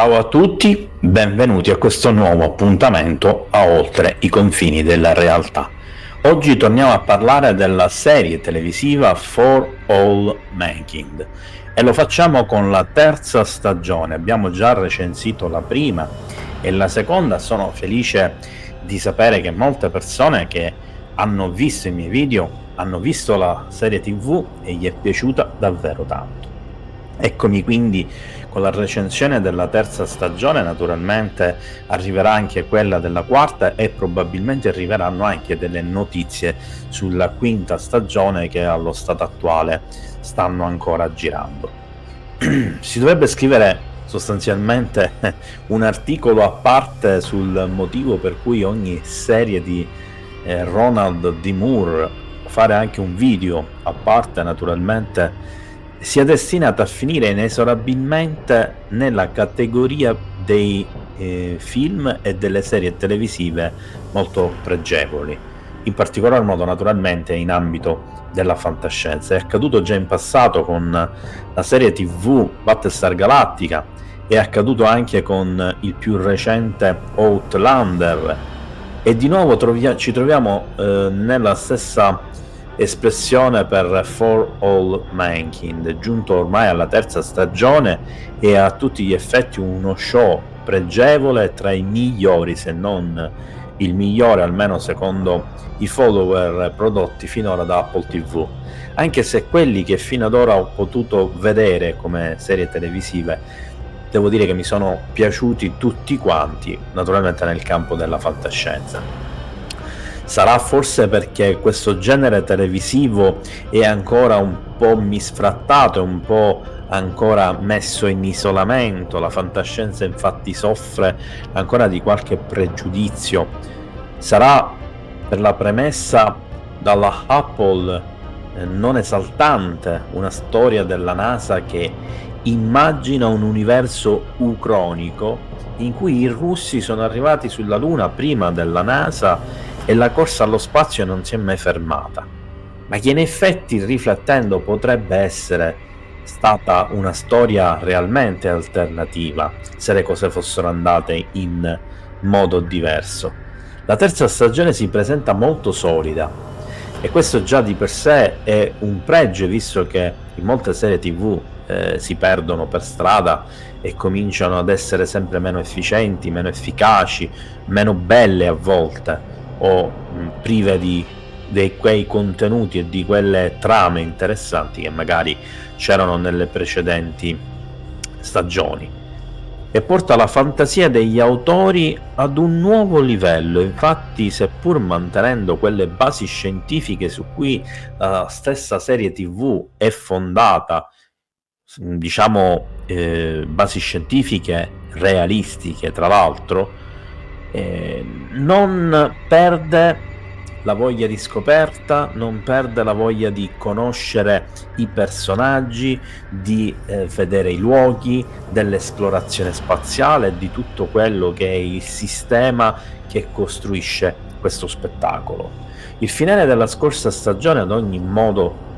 Ciao a tutti, benvenuti a questo nuovo appuntamento a Oltre i confini della realtà. Oggi torniamo a parlare della serie televisiva For All Mankind e lo facciamo con la terza stagione. Abbiamo già recensito la prima e la seconda. Sono felice di sapere che molte persone che hanno visto i miei video hanno visto la serie TV e gli è piaciuta davvero tanto. Eccomi quindi con la recensione della terza stagione. Naturalmente arriverà anche quella della quarta e probabilmente arriveranno anche delle notizie sulla quinta stagione che allo stato attuale stanno ancora girando. Si dovrebbe scrivere sostanzialmente un articolo a parte sul motivo per cui ogni serie di Ronald D. Moore, fare anche un video a parte naturalmente, sia destinata a finire inesorabilmente nella categoria dei film e delle serie televisive molto pregevoli, in particolar modo naturalmente in ambito della fantascienza. È accaduto già in passato con la serie TV Battlestar Galactica, è accaduto anche con il più recente Outlander e di nuovo ci troviamo nella stessa espressione per For All Mankind, giunto ormai alla terza stagione e a tutti gli effetti uno show pregevole, tra i migliori se non il migliore, almeno secondo i follower prodotti finora da Apple TV, anche se quelli che fino ad ora ho potuto vedere come serie televisive devo dire che mi sono piaciuti tutti quanti, naturalmente nel campo della fantascienza. Sarà forse perché questo genere televisivo è ancora un po' misfrattato, è un po' ancora messo in isolamento. La fantascienza infatti soffre ancora di qualche pregiudizio. Sarà per la premessa dalla Apple non esaltante, una storia della NASA che immagina un universo ucronico in cui i russi sono arrivati sulla Luna prima della NASA e la corsa allo spazio non si è mai fermata, ma che in effetti, riflettendo, potrebbe essere stata una storia realmente alternativa se le cose fossero andate in modo diverso. La terza stagione si presenta molto solida e questo già di per sé è un pregio, visto che in molte serie TV si perdono per strada e cominciano ad essere sempre meno efficienti, meno efficaci, meno belle a volte, o prive di quei contenuti e di quelle trame interessanti che magari c'erano nelle precedenti stagioni, e porta la fantasia degli autori ad un nuovo livello. Infatti, seppur mantenendo quelle basi scientifiche su cui la stessa serie TV è fondata, diciamo basi scientifiche realistiche, tra l'altro, non perde la voglia di scoperta, non perde la voglia di conoscere i personaggi, di vedere i luoghi, dell'esplorazione spaziale, di tutto quello che è il sistema che costruisce questo spettacolo. Il finale della scorsa stagione, ad ogni modo,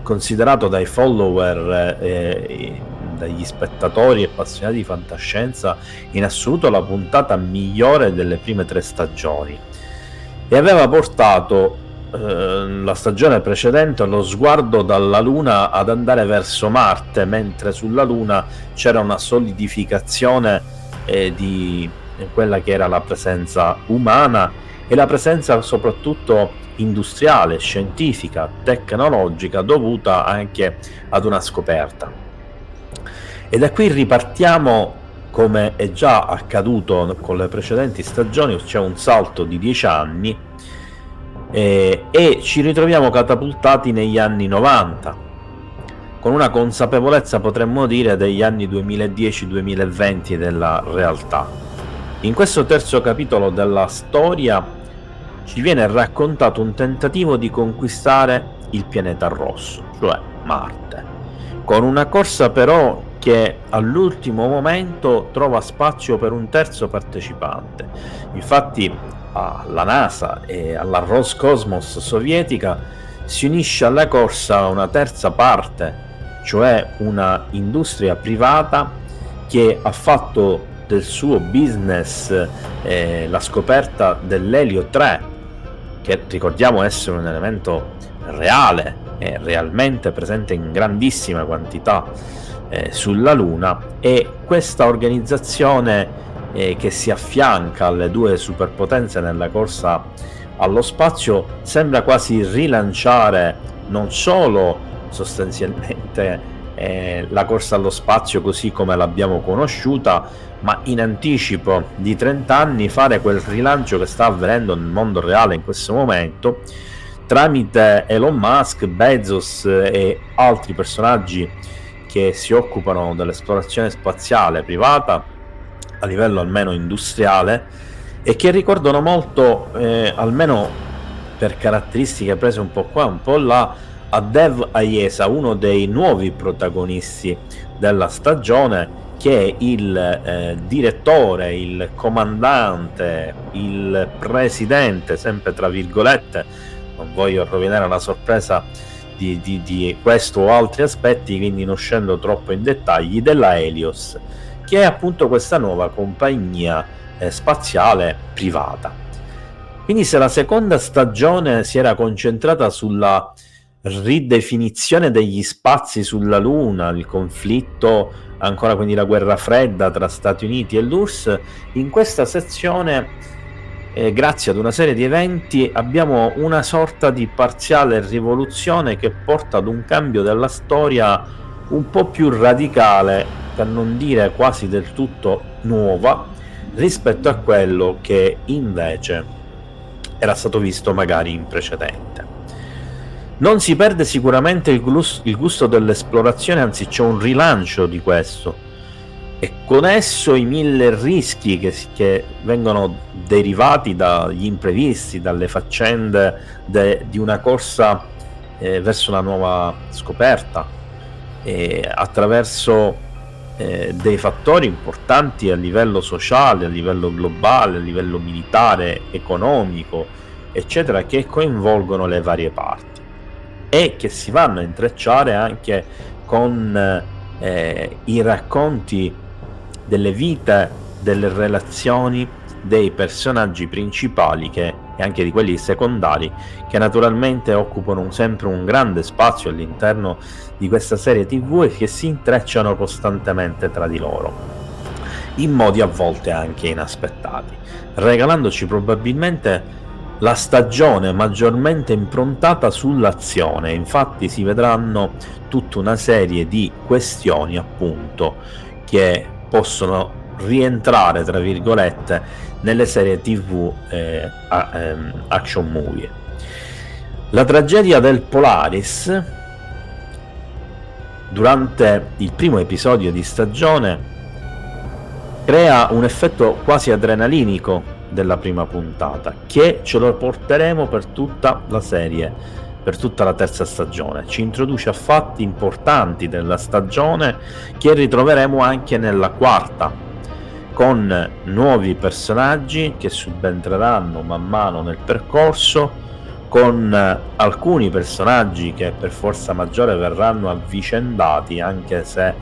considerato dai follower, dagli spettatori e appassionati di fantascienza, in assoluto la puntata migliore delle prime 3 stagioni, e aveva portato la stagione precedente lo sguardo dalla Luna ad andare verso Marte, mentre sulla Luna c'era una solidificazione di quella che era la presenza umana e la presenza soprattutto industriale, scientifica, tecnologica, dovuta anche ad una scoperta. E da qui ripartiamo, come è già accaduto con le precedenti stagioni, c'è un salto di 10 anni e ci ritroviamo catapultati negli anni 90, con una consapevolezza, potremmo dire, degli anni 2010-2020 della realtà. In questo terzo capitolo della storia ci viene raccontato un tentativo di conquistare il pianeta rosso, cioè Marte, con una corsa però che all'ultimo momento trova spazio per un terzo partecipante. Infatti alla NASA e alla Roscosmos sovietica si unisce alla corsa una terza parte, cioè una industria privata che ha fatto del suo business la scoperta dell'elio 3, che ricordiamo essere un elemento reale e realmente presente in grandissima quantità sulla Luna, e questa organizzazione che si affianca alle due superpotenze nella corsa allo spazio sembra quasi rilanciare non solo sostanzialmente la corsa allo spazio così come l'abbiamo conosciuta, ma in anticipo di 30 anni fare quel rilancio che sta avvenendo nel mondo reale in questo momento tramite Elon Musk, Bezos e altri personaggi che si occupano dell'esplorazione spaziale privata a livello almeno industriale, e che ricordano molto, almeno per caratteristiche prese un po' qua un po' là, a Dev Aiesa, uno dei nuovi protagonisti della stagione, che è il direttore, il comandante, il presidente, sempre tra virgolette, non voglio rovinare la sorpresa di questo o altri aspetti, quindi non scendo troppo in dettagli, della Helios, che è appunto questa nuova compagnia spaziale privata. Quindi se la seconda stagione si era concentrata sulla ridefinizione degli spazi sulla Luna, il conflitto, ancora quindi la guerra fredda tra Stati Uniti e l'URSS, in questa sezione grazie ad una serie di eventi abbiamo una sorta di parziale rivoluzione che porta ad un cambio della storia un po' più radicale, per non dire quasi del tutto nuova, rispetto a quello che invece era stato visto magari in precedente. Non si perde sicuramente il gusto dell'esplorazione, anzi c'è un rilancio di questo, e con esso i 1000 rischi che vengono derivati dagli imprevisti, dalle faccende di una corsa verso una nuova scoperta, attraverso dei fattori importanti a livello sociale, a livello globale, a livello militare, economico, eccetera, che coinvolgono le varie parti e che si vanno a intrecciare anche con i racconti delle vite, delle relazioni dei personaggi principali e anche di quelli secondari, che naturalmente occupano sempre un grande spazio all'interno di questa serie TV e che si intrecciano costantemente tra di loro, in modi a volte anche inaspettati, regalandoci probabilmente la stagione maggiormente improntata sull'azione. Infatti si vedranno tutta una serie di questioni appunto che possono rientrare tra virgolette nelle serie TV action movie. La tragedia del Polaris durante il primo episodio di stagione crea un effetto quasi adrenalinico della prima puntata, che ce lo porteremo per tutta la serie, per tutta la terza stagione. Ci introduce a fatti importanti della stagione che ritroveremo anche nella quarta, con nuovi personaggi che subentreranno man mano nel percorso, con alcuni personaggi che per forza maggiore verranno avvicendati, anche se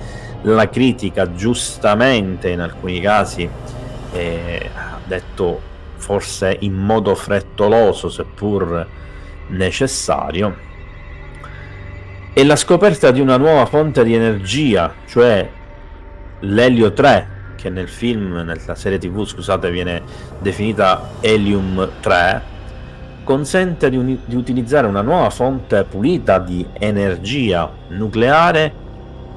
la critica giustamente in alcuni casi ha detto forse in modo frettoloso seppur necessario, e la scoperta di una nuova fonte di energia, cioè l'elio 3, che nel film, nella serie TV scusate, viene definita Helium 3, consente di utilizzare una nuova fonte pulita di energia nucleare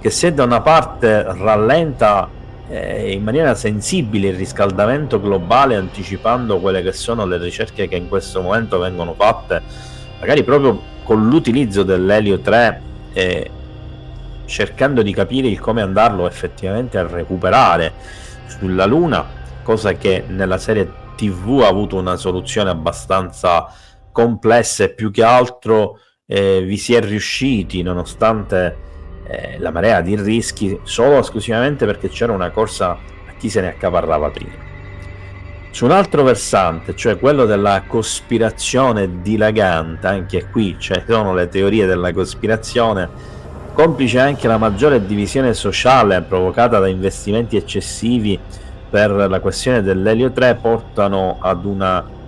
che, se da una parte rallenta in maniera sensibile il riscaldamento globale, anticipando quelle che sono le ricerche che in questo momento vengono fatte magari proprio con l'utilizzo dell'elio 3, cercando di capire il come andarlo effettivamente a recuperare sulla Luna, cosa che nella serie TV ha avuto una soluzione abbastanza complessa, e più che altro vi si è riusciti nonostante la marea di rischi, solo esclusivamente perché c'era una corsa a chi se ne accaparrava prima. Su un altro versante, cioè quello della cospirazione dilagante, anche qui ci sono le teorie della cospirazione Complice anche la maggiore divisione sociale provocata da investimenti eccessivi per la questione dell'elio 3, portano ad una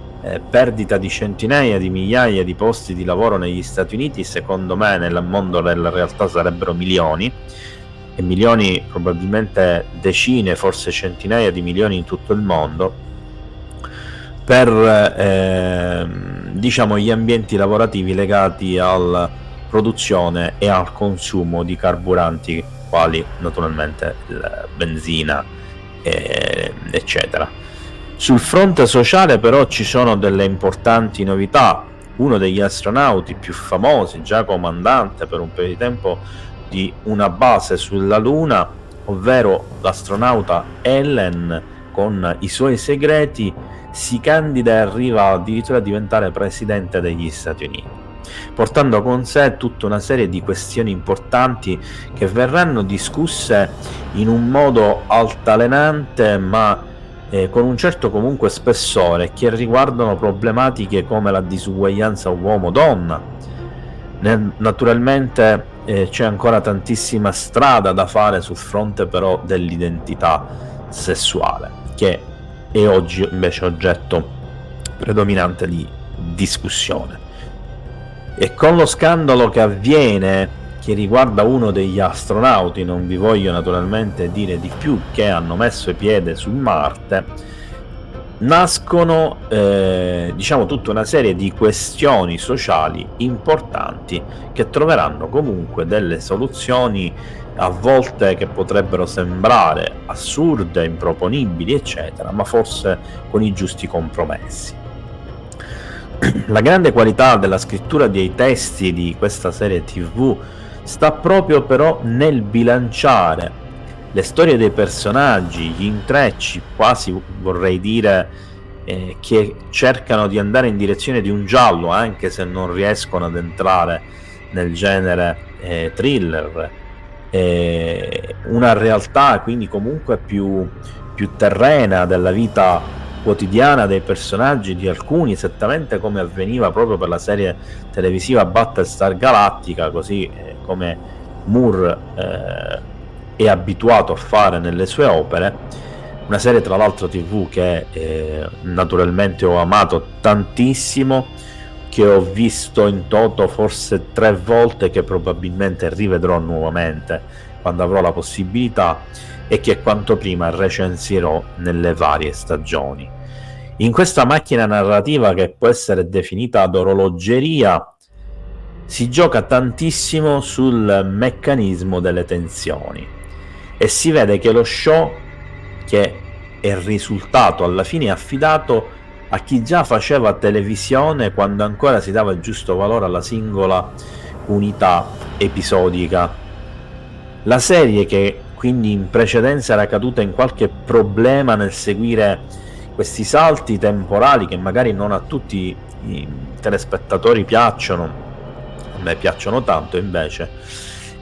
perdita di centinaia di migliaia di posti di lavoro negli Stati Uniti. Secondo me nel mondo della realtà sarebbero milioni, e milioni, probabilmente decine, forse centinaia di milioni in tutto il mondo, per diciamo gli ambienti lavorativi legati alla produzione e al consumo di carburanti quali naturalmente la benzina, eccetera. Sul fronte sociale però ci sono delle importanti novità. Uno degli astronauti più famosi, già comandante per un periodo di tempo di una base sulla Luna, ovvero l'astronauta Ellen, con i suoi segreti, si candida e arriva addirittura a diventare presidente degli Stati Uniti, portando con sé tutta una serie di questioni importanti che verranno discusse in un modo altalenante, ma con un certo comunque spessore, che riguardano problematiche come la disuguaglianza uomo-donna. Naturalmente c'è ancora tantissima strada da fare sul fronte però dell'identità sessuale, che è oggi invece oggetto predominante di discussione. E con lo scandalo che avviene, che riguarda uno degli astronauti, non vi voglio naturalmente dire di più, che hanno messo piede su Marte, nascono diciamo tutta una serie di questioni sociali importanti che troveranno comunque delle soluzioni, a volte che potrebbero sembrare assurde, improponibili, eccetera, ma forse con i giusti compromessi. La grande qualità della scrittura dei testi di questa serie TV sta proprio però nel bilanciare le storie dei personaggi, gli intrecci, quasi vorrei dire che cercano di andare in direzione di un giallo, anche se non riescono ad entrare nel genere thriller, una realtà quindi comunque più terrena della vita quotidiana dei personaggi, di alcuni, esattamente come avveniva proprio per la serie televisiva Battlestar Galactica, così come Moore è abituato a fare nelle sue opere. Una serie tra l'altro TV che naturalmente ho amato tantissimo, che ho visto in toto forse 3 volte, che probabilmente rivedrò nuovamente quando avrò la possibilità, e che quanto prima recensirò nelle varie stagioni. In questa macchina narrativa, che può essere definita ad orologeria, si gioca tantissimo sul meccanismo delle tensioni, e si vede che lo show, che è risultato alla fine affidato a chi già faceva televisione quando ancora si dava il giusto valore alla singola unità episodica. La serie, che quindi in precedenza era caduta in qualche problema nel seguire questi salti temporali che magari non a tutti i telespettatori piacciono, a me piacciono tanto invece,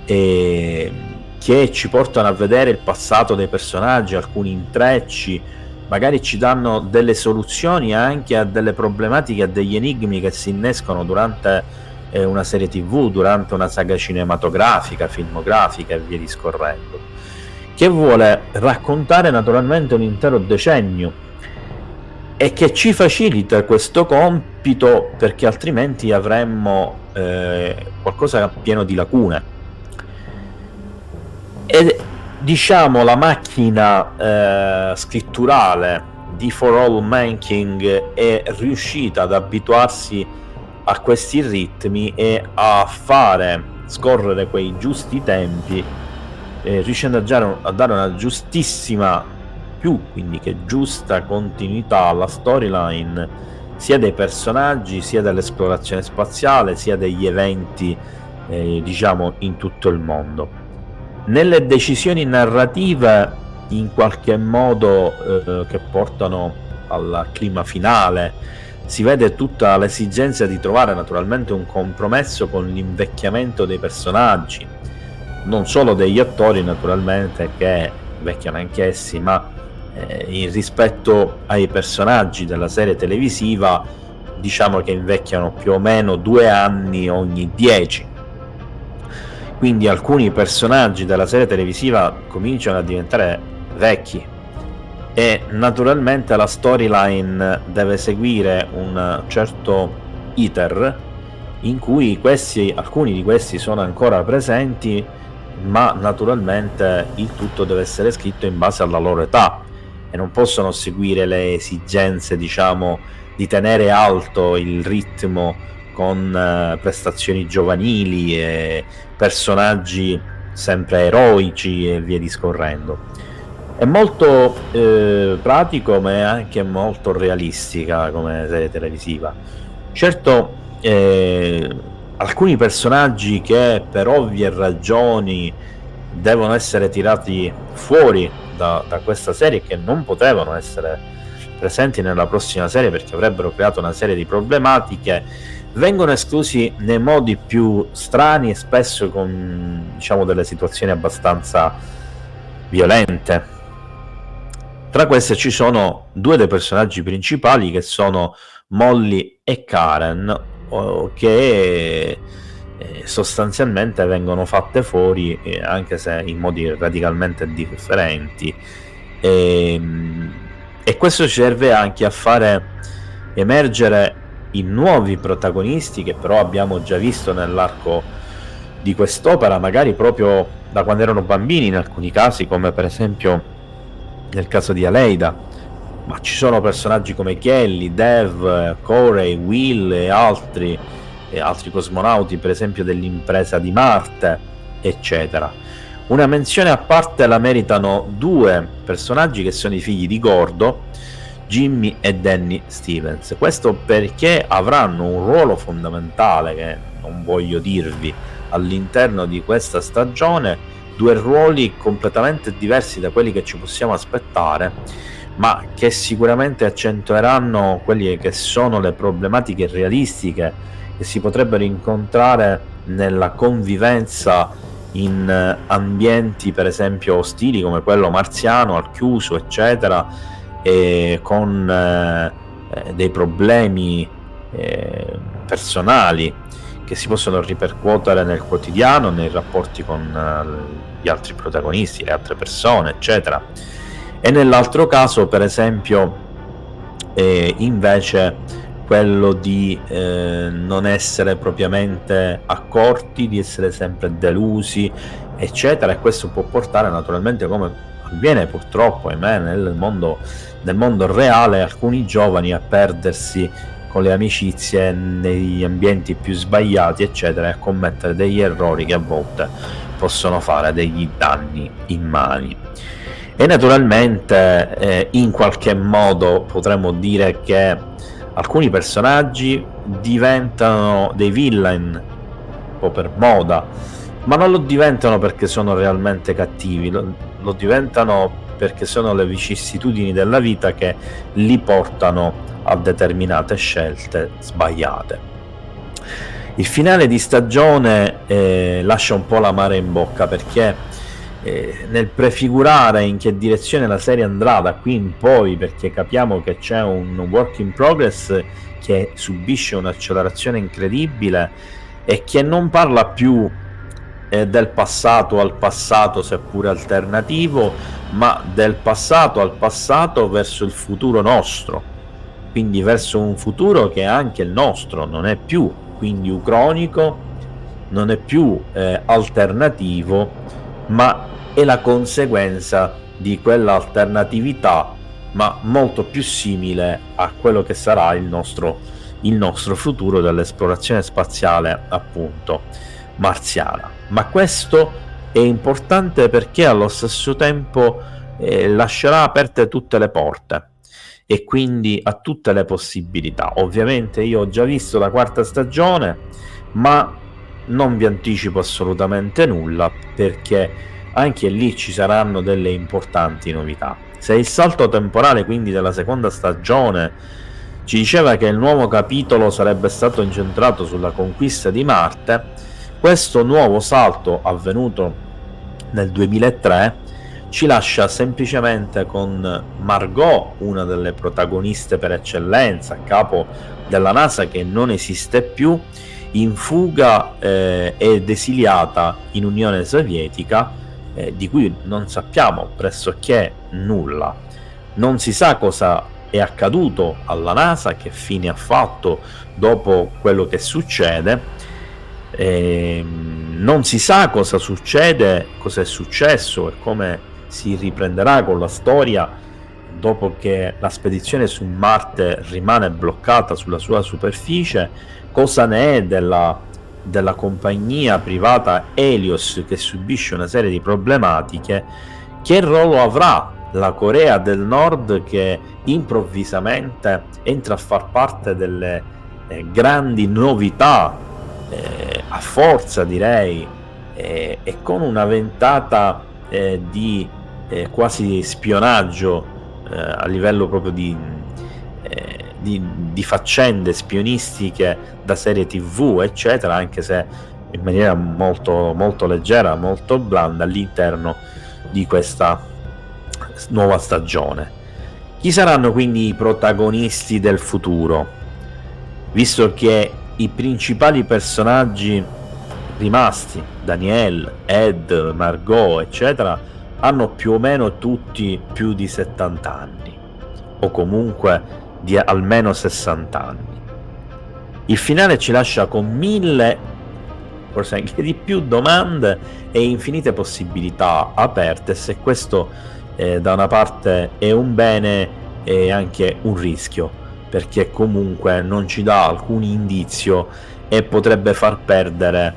e che ci portano a vedere il passato dei personaggi, alcuni intrecci, magari ci danno delle soluzioni anche a delle problematiche, a degli enigmi che si innescono durante una serie TV, durante una saga cinematografica, filmografica e via discorrendo, che vuole raccontare naturalmente un intero decennio e che ci facilita questo compito, perché altrimenti avremmo qualcosa pieno di lacune. E diciamo la macchina scritturale di For All Mankind è riuscita ad abituarsi a questi ritmi e a fare scorrere quei giusti tempi, riuscendo a dare una giustissima, quindi che giusta continuità alla storyline, sia dei personaggi, sia dell'esplorazione spaziale, sia degli eventi diciamo in tutto il mondo. Nelle decisioni narrative in qualche modo che portano al clima finale si vede tutta l'esigenza di trovare naturalmente un compromesso con l'invecchiamento dei personaggi, non solo degli attori naturalmente, che invecchiano anch'essi, ma in rispetto ai personaggi della serie televisiva, diciamo che invecchiano più o meno 2 anni ogni 10. quindi alcuni personaggi della serie televisiva cominciano a diventare vecchi e naturalmente la storyline deve seguire un certo iter in cui alcuni di questi sono ancora presenti, ma naturalmente il tutto deve essere scritto in base alla loro età e non possono seguire le esigenze, diciamo, di tenere alto il ritmo con prestazioni giovanili e personaggi sempre eroici e via discorrendo. È molto pratico, ma è anche molto realistica come serie televisiva. Certo, alcuni personaggi che per ovvie ragioni devono essere tirati fuori da questa serie, che non potevano essere presenti nella prossima serie perché avrebbero creato una serie di problematiche, vengono esclusi nei modi più strani e spesso con, diciamo, delle situazioni abbastanza violente. Tra queste ci sono due dei personaggi principali, che sono Molly e Karen, che sostanzialmente vengono fatte fuori, anche se in modi radicalmente differenti, e questo serve anche a fare emergere i nuovi protagonisti che però abbiamo già visto nell'arco di quest'opera, magari proprio da quando erano bambini in alcuni casi, come per esempio nel caso di Aleida, ma ci sono personaggi come Kelly, Dev, Corey, Will e altri cosmonauti, per esempio dell'impresa di Marte, eccetera. Una menzione a parte la meritano due personaggi che sono i figli di Gordo, Jimmy e Danny Stevens. Questo perché avranno un ruolo fondamentale, che non voglio dirvi, all'interno di questa stagione, due ruoli completamente diversi da quelli che ci possiamo aspettare, ma che sicuramente accentueranno quelli che sono le problematiche realistiche che si potrebbero incontrare nella convivenza in ambienti per esempio ostili come quello marziano, al chiuso, eccetera, e con dei problemi personali che si possono ripercuotere nel quotidiano, nei rapporti con gli altri protagonisti, le altre persone, eccetera. E nell'altro caso, per esempio, invece quello di non essere propriamente accorti, di essere sempre delusi, eccetera, e questo può portare naturalmente, come avviene purtroppo, ahimè, nel mondo reale, alcuni giovani a perdersi con le amicizie negli ambienti più sbagliati, eccetera, e a commettere degli errori che a volte possono fare degli danni immani. E naturalmente in qualche modo potremmo dire che alcuni personaggi diventano dei villain un po' per moda, ma non lo diventano perché sono realmente cattivi, lo diventano perché sono le vicissitudini della vita che li portano a determinate scelte sbagliate. Il finale di stagione lascia un po' l'amaro in bocca, perché nel prefigurare in che direzione la serie andrà da qui in poi, perché capiamo che c'è un work in progress che subisce un'accelerazione incredibile e che non parla più del passato al passato, seppure alternativo, ma del passato al passato verso il futuro nostro, quindi verso un futuro che è anche il nostro, non è più quindi ucronico, non è più alternativo, ma è la conseguenza di quell'alternatività, ma molto più simile a quello che sarà il nostro futuro dell'esplorazione spaziale, appunto marziana. Ma questo è importante perché allo stesso tempo lascerà aperte tutte le porte e quindi a tutte le possibilità. Ovviamente io ho già visto la quarta stagione, ma non vi anticipo assolutamente nulla, perché anche lì ci saranno delle importanti novità. Se il salto temporale quindi della seconda stagione ci diceva che il nuovo capitolo sarebbe stato incentrato sulla conquista di Marte, questo nuovo salto avvenuto nel 2003 ci lascia semplicemente con Margot, una delle protagoniste per eccellenza, a capo della NASA che non esiste più, in fuga ed esiliata in Unione Sovietica, di cui non sappiamo pressoché nulla. Non si sa cosa è accaduto alla NASA, che fine ha fatto dopo quello che succede, non si sa cosa succede, cosa è successo e come si riprenderà con la storia dopo che la spedizione su Marte rimane bloccata sulla sua superficie, cosa ne è della compagnia privata Helios, che subisce una serie di problematiche, che ruolo avrà la Corea del Nord, che improvvisamente entra a far parte delle grandi novità, a forza direi, e con una ventata di quasi spionaggio a livello proprio di faccende spionistiche da serie TV eccetera, anche se in maniera molto, molto leggera, molto blanda all'interno di questa nuova stagione. Chi saranno quindi i protagonisti del futuro, visto che i principali personaggi rimasti, Daniel, Ed, Margot eccetera, hanno più o meno tutti più di 70 anni o comunque di almeno 60 anni. Il finale ci lascia con 1000, forse anche di più, domande e infinite possibilità aperte, se questo da una parte è un bene e anche un rischio, perché comunque non ci dà alcun indizio e potrebbe far perdere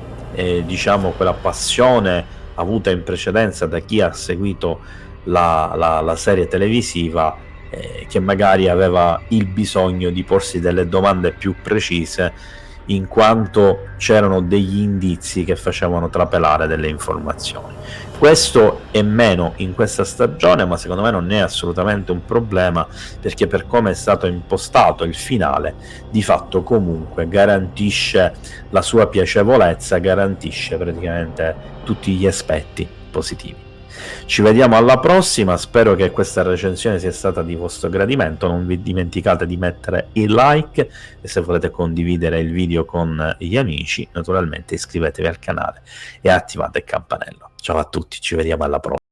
diciamo quella passione avuta in precedenza da chi ha seguito la serie televisiva, che magari aveva il bisogno di porsi delle domande più precise, in quanto c'erano degli indizi che facevano trapelare delle informazioni. Questo è meno in questa stagione, ma secondo me non è assolutamente un problema, perché per come è stato impostato il finale, di fatto comunque garantisce la sua piacevolezza, garantisce praticamente tutti gli aspetti positivi. Ci vediamo alla prossima, spero che questa recensione sia stata di vostro gradimento, non vi dimenticate di mettere il like e se volete condividere il video con gli amici, naturalmente iscrivetevi al canale e attivate il campanello. Ciao a tutti, ci vediamo alla prossima.